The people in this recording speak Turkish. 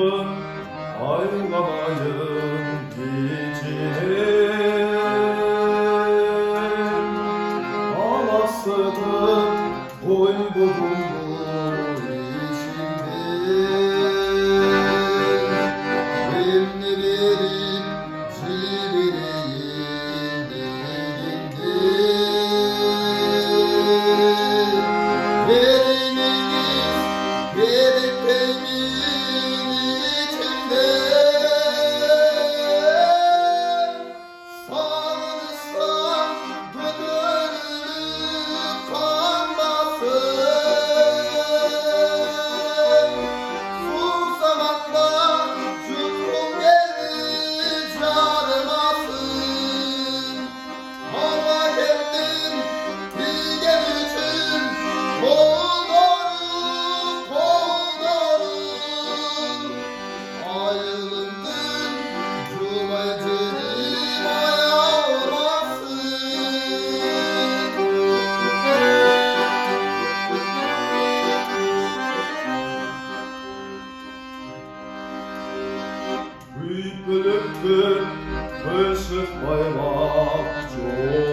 mı aylamayın içine? Anasıdır uygurum bu içinde. Elini verip cibireyin elinde. Veriminiz verip peynirin içinde. Sağınızdan gönüllü kalmasın. Susamanda cümbüm gelir çağırmasın. Ama kendim bilgen için kollarım ayrılındım cümlecenim ayağmasın. Büyük bölüktür ışık bayrak çok.